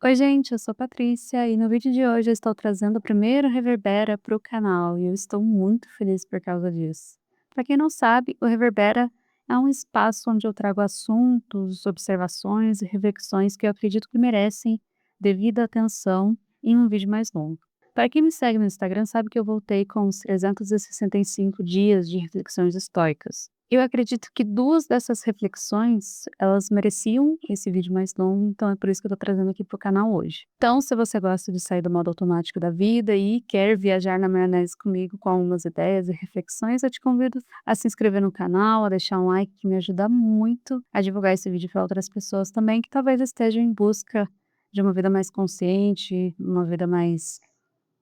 Oi, gente, eu sou a Patrícia e no vídeo de hoje eu estou trazendo o primeiro Reverbera para o canal e eu estou muito feliz por causa disso. Para quem não sabe, o Reverbera é um espaço onde eu trago assuntos, observações e reflexões que eu acredito que merecem devida atenção em um vídeo mais longo. Para quem me segue no Instagram sabe que eu voltei com os 365 dias de reflexões estoicas. Eu acredito que 2 dessas reflexões, elas mereciam esse vídeo mais longo, então é por isso que eu tô trazendo aqui pro canal hoje. Então, se você gosta de sair do modo automático da vida e quer viajar na maionese comigo com algumas ideias e reflexões, eu te convido a se inscrever no canal, a deixar um like que me ajuda muito a divulgar esse vídeo para outras pessoas também que talvez estejam em busca de uma vida mais consciente, uma vida mais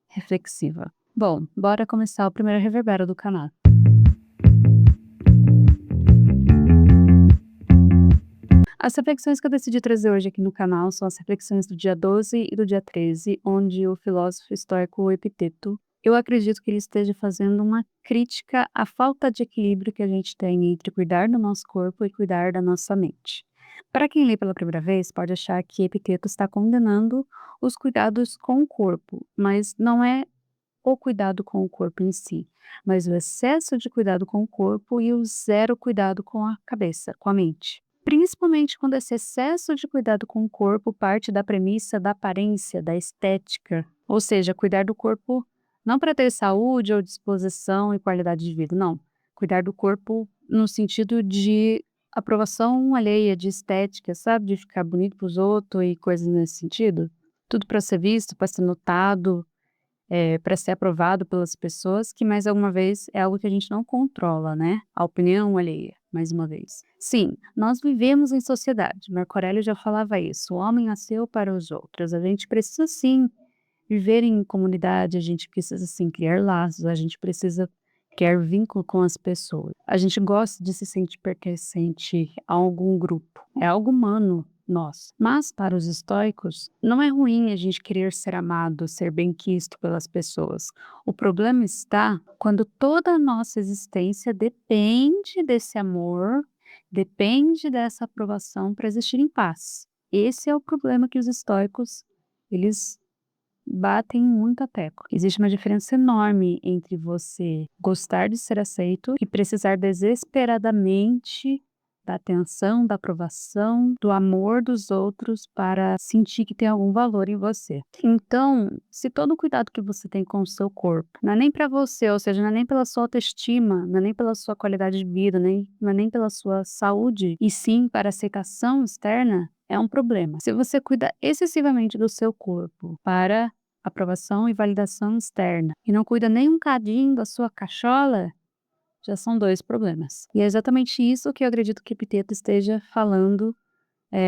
reflexiva. Bom, bora começar o primeiro reverbero do canal. As reflexões que eu decidi trazer hoje aqui no canal são as reflexões do dia 12 e do dia 13, onde o filósofo estoico Epiteto, eu acredito que ele esteja fazendo uma crítica à falta de equilíbrio que a gente tem entre cuidar do nosso corpo e cuidar da nossa mente. Para quem lê pela primeira vez, pode achar que Epiteto está condenando os cuidados com o corpo, mas não é o cuidado com o corpo em si, mas o excesso de cuidado com o corpo e o zero cuidado com a cabeça, com a mente. Principalmente quando esse excesso de cuidado com o corpo parte da premissa da aparência, da estética, ou seja, cuidar do corpo não para ter saúde ou disposição e qualidade de vida, não. Cuidar do corpo no sentido de aprovação alheia, de estética, sabe? De ficar bonito para os outros e coisas nesse sentido. Tudo para ser visto, para ser notado, para ser aprovado pelas pessoas, que mais alguma vez é algo que a gente não controla, né, a opinião alheia, mais uma vez. Sim, nós vivemos em sociedade, Marco Aurélio já falava isso, o homem nasceu para os outros, a gente precisa sim viver em comunidade, a gente precisa sim criar laços, a gente precisa criar vínculo com as pessoas. A gente gosta de se sentir pertencente a algum grupo, é algo humano nós. Mas para os estoicos, não é ruim a gente querer ser amado, ser bem-quisto pelas pessoas. O problema está quando toda a nossa existência depende desse amor, depende dessa aprovação para existir em paz. Esse é o problema que os estoicos eles batem muito a tecla. Existe uma diferença enorme entre você gostar de ser aceito e precisar desesperadamente da atenção, da aprovação, do amor dos outros para sentir que tem algum valor em você. Então, se todo o cuidado que você tem com o seu corpo não é nem para você, ou seja, não é nem pela sua autoestima, não é nem pela sua qualidade de vida, não é nem pela sua saúde, e sim para aceitação externa, é um problema. Se você cuida excessivamente do seu corpo para aprovação e validação externa e não cuida nem um cadinho da sua cachola, já são 2 problemas. E é exatamente isso que eu acredito que Epiteto esteja falando,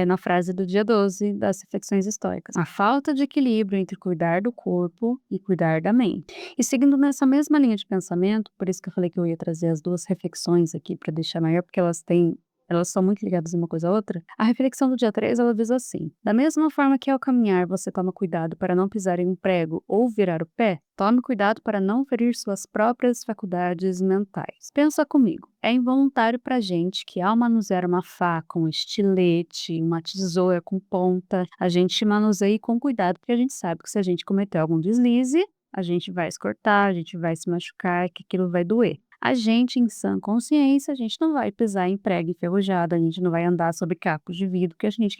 na frase do dia 12 das reflexões estoicas. A falta de equilíbrio entre cuidar do corpo e cuidar da mente. E seguindo nessa mesma linha de pensamento, por isso que eu falei que eu ia trazer as 2 reflexões aqui para deixar maior, porque elas são muito ligadas uma coisa à outra. A reflexão do dia 3 ela diz assim: da mesma forma que ao caminhar você toma cuidado para não pisar em um prego ou virar o pé, tome cuidado para não ferir suas próprias faculdades mentais. Pensa comigo, é involuntário pra gente que ao manusear uma faca, um estilete, uma tesoura com ponta, a gente manuseie com cuidado, porque a gente sabe que se a gente cometer algum deslize, a gente vai se cortar, a gente vai se machucar, que aquilo vai doer. A gente, em sã consciência, a gente não vai pisar em prego enferrujado, a gente não vai andar sobre cacos de vidro, que a gente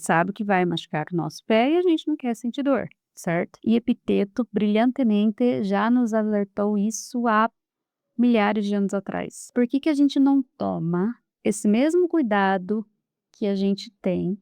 sabe que vai machucar o nosso pé e a gente não quer sentir dor, certo? E Epiteto brilhantemente já nos alertou isso há milhares de anos atrás. Por que que a gente não toma esse mesmo cuidado que a gente tem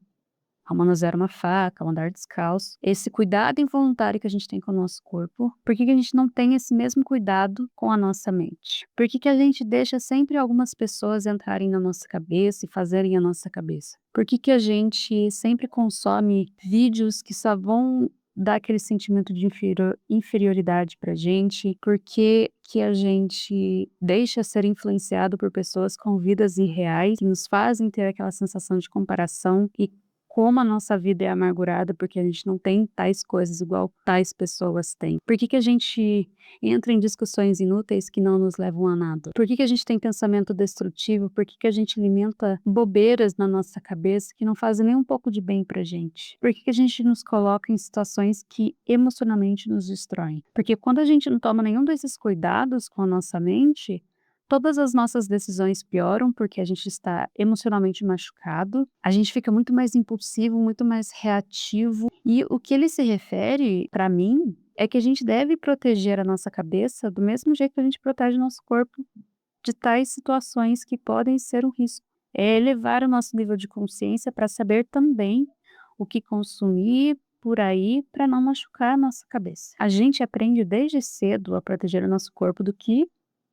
ao manusear uma faca, ao andar descalço, esse cuidado involuntário que a gente tem com o nosso corpo, por que que a gente não tem esse mesmo cuidado com a nossa mente? Por que que a gente deixa sempre algumas pessoas entrarem na nossa cabeça e fazerem a nossa cabeça? Por que que a gente sempre consome vídeos que só vão dar aquele sentimento de inferioridade pra gente? Por que a gente deixa ser influenciado por pessoas com vidas irreais que nos fazem ter aquela sensação de comparação e como a nossa vida é amargurada, porque a gente não tem tais coisas igual tais pessoas têm? Por que que a gente entra em discussões inúteis que não nos levam a nada? Por que que a gente tem pensamento destrutivo? Por que que a gente alimenta bobeiras na nossa cabeça que não fazem nem um pouco de bem pra gente? Por que que a gente nos coloca em situações que emocionalmente nos destroem? Porque quando a gente não toma nenhum desses cuidados com a nossa mente, todas as nossas decisões pioram, porque a gente está emocionalmente machucado, a gente fica muito mais impulsivo, muito mais reativo. E o que ele se refere, para mim, é que a gente deve proteger a nossa cabeça do mesmo jeito que a gente protege o nosso corpo de tais situações que podem ser um risco. É elevar o nosso nível de consciência para saber também o que consumir por aí para não machucar a nossa cabeça. A gente aprende desde cedo a proteger o nosso corpo do que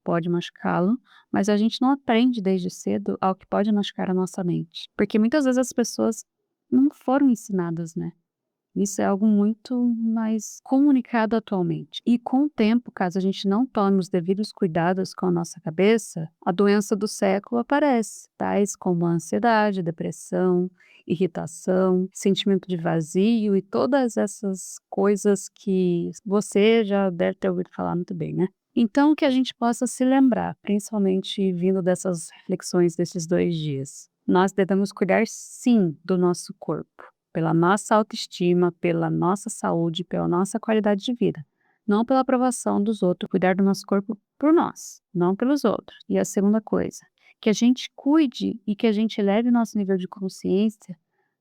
pode machucá-lo, mas a gente não aprende desde cedo ao que pode machucar a nossa mente. Porque muitas vezes as pessoas não foram ensinadas, né? Isso é algo muito mais comunicado atualmente. E com o tempo, caso a gente não tome os devidos cuidados com a nossa cabeça, a doença do século aparece, tais como a ansiedade, depressão, irritação, sentimento de vazio e todas essas coisas que você já deve ter ouvido falar muito bem, né? Então, que a gente possa se lembrar, principalmente vindo dessas reflexões desses 2 dias. Nós devemos cuidar sim do nosso corpo pela nossa autoestima, pela nossa saúde, pela nossa qualidade de vida, não pela aprovação dos outros, cuidar do nosso corpo por nós, não pelos outros. E a segunda coisa, que a gente cuide e que a gente eleve o nosso nível de consciência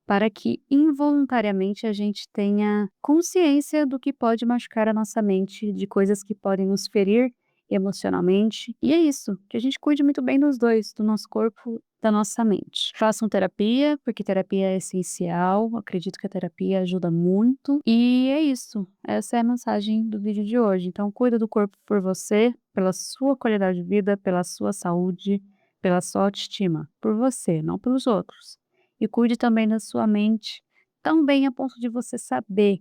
para que involuntariamente a gente tenha consciência do que pode machucar a nossa mente, de coisas que podem nos ferir emocionalmente. E é isso, que a gente cuide muito bem dos dois, do nosso corpo, da nossa mente. Façam terapia, porque terapia é essencial. Acredito que a terapia ajuda muito. E é isso. Essa é a mensagem do vídeo de hoje. Então, cuida do corpo por você, pela sua qualidade de vida, pela sua saúde, pela sua autoestima. Por você, não pelos outros. E cuide também da sua mente, tão bem a ponto de você saber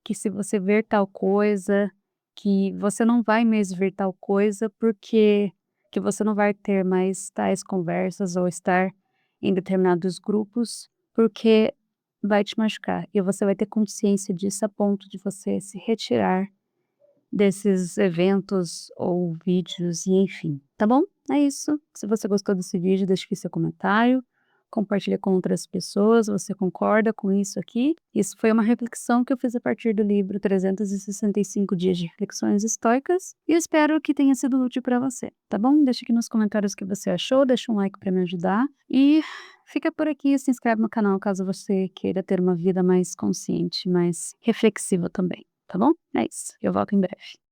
que se você ver tal coisa, que você não vai mais ver tal coisa, porque que você não vai ter mais tais conversas ou estar em determinados grupos, porque vai te machucar. E você vai ter consciência disso a ponto de você se retirar desses eventos ou vídeos e enfim, tá bom? É isso. Se você gostou desse vídeo, deixe aqui seu comentário, compartilha com outras pessoas, você concorda com isso aqui? Isso foi uma reflexão que eu fiz a partir do livro 365 dias de reflexões estoicas e eu espero que tenha sido útil para você, tá bom? Deixa aqui nos comentários o que você achou, deixa um like para me ajudar e fica por aqui e se inscreve no canal caso você queira ter uma vida mais consciente, mais reflexiva também. Tá bom? É isso. Eu volto em breve.